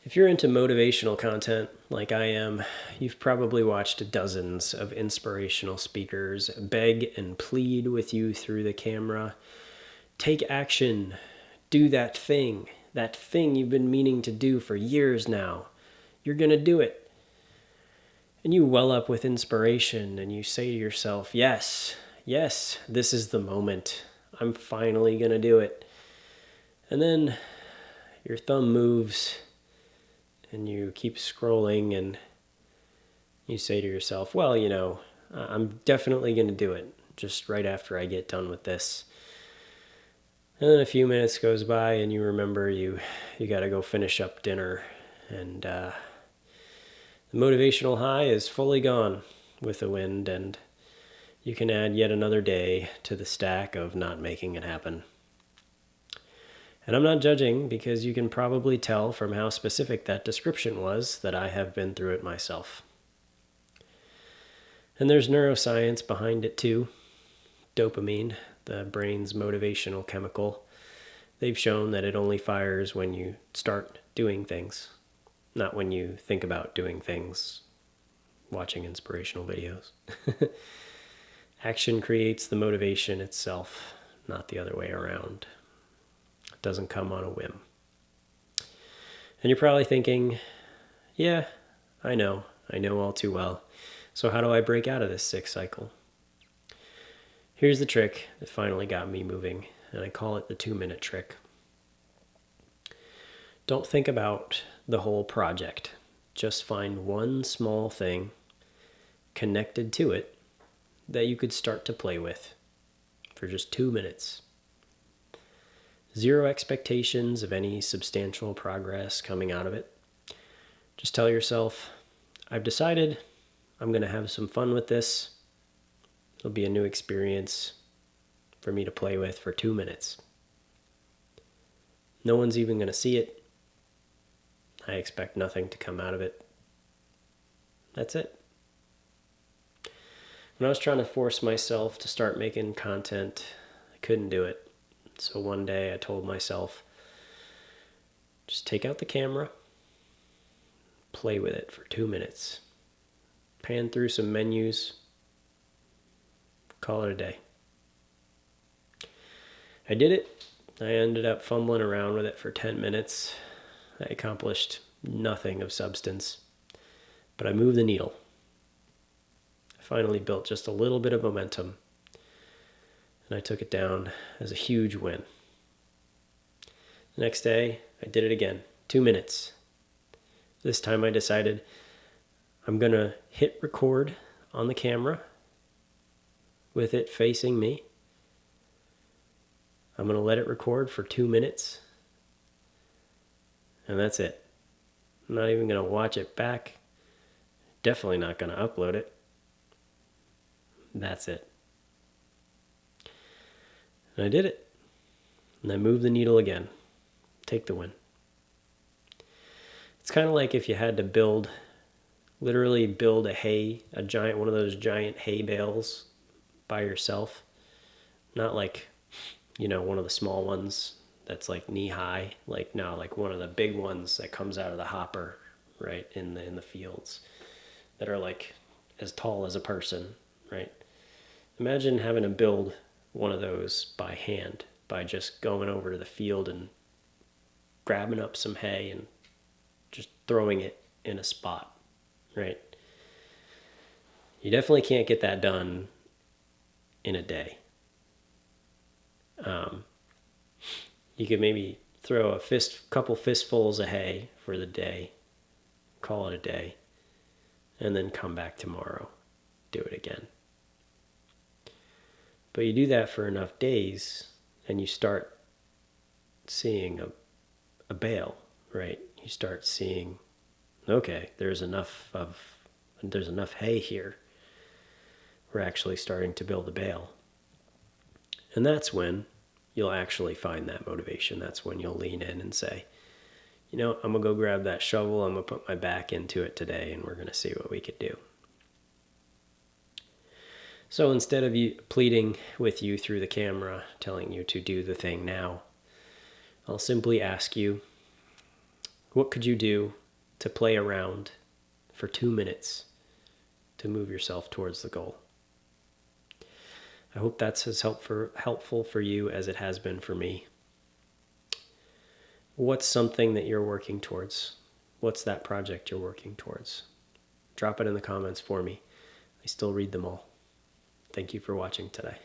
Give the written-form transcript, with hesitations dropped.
If you're into motivational content like I am, you've probably watched dozens of inspirational speakers beg and plead with you through the camera. Take action. Do that thing you've been meaning to do for years now. You're going to do it. And you well up with inspiration and you say to yourself, yes, this is the moment. I'm finally going to do it. And then your thumb moves and you keep scrolling and you say to yourself, well, I'm definitely going to do it just right after I get done with this. And then a few minutes goes by and you remember you got to go finish up dinner, and the motivational high is fully gone with the wind, and you can add yet another day to the stack of not making it happen. And I'm not judging, because you can probably tell from how specific that description was that I have been through it myself. And there's neuroscience behind it too. Dopamine, the brain's motivational chemical. They've shown that it only fires when you start doing things, not when you think about doing things, watching inspirational videos. Action creates the motivation itself, not the other way around. It doesn't come on a whim. And you're probably thinking, yeah, I know all too well. So how do I break out of this sick cycle? Here's the trick that finally got me moving, and I call it the 2-minute trick. Don't think about the whole project. Just find one small thing connected to it that you could start to play with for just 2 minutes. Zero expectations of any substantial progress coming out of it. Just tell yourself, I've decided I'm going to have some fun with this. It'll be a new experience for me to play with for 2 minutes. No one's even going to see it. I expect nothing to come out of it. That's it. When I was trying to force myself to start making content, I couldn't do it. So one day I told myself, just take out the camera, play with it for 2 minutes, pan through some menus, call it a day. I did it. I ended up fumbling around with it for 10 minutes. I accomplished nothing of substance, but I moved the needle. I finally built just a little bit of momentum, and I took it down as a huge win. The next day, I did it again, 2 minutes. This time I decided I'm going to hit record on the camera with it facing me. I'm going to let it record for 2 minutes, and that's it. I'm not even going to watch it back. Definitely not going to upload it. That's it. And I did it. And I moved the needle again. Take the win. It's kind of like if you had to literally build one of those giant hay bales by yourself. Not like, one of the small ones that's like knee high. Like one of the big ones that comes out of the hopper, right, in the fields, that are like as tall as a person, right? Imagine having to build one of those by hand, by just going over to the field and grabbing up some hay and just throwing it in a spot, right? You definitely can't get that done in a day. You could maybe throw a couple fistfuls of hay for the day, call it a day, and then come back tomorrow, do it again. But you do that for enough days, and you start seeing a bale, right? You start seeing, okay, there's enough hay here. We're actually starting to build a bale. And that's when you'll actually find that motivation. That's when you'll lean in and say, I'm going to go grab that shovel. I'm going to put my back into it today, and we're going to see what we could do. So instead of pleading with you through the camera, telling you to do the thing now, I'll simply ask you, What could you do to play around for 2 minutes to move yourself towards the goal? I hope that's as helpful for you as it has been for me. What's something that you're working towards? What's that project you're working towards? Drop it in the comments for me. I still read them all. Thank you for watching today.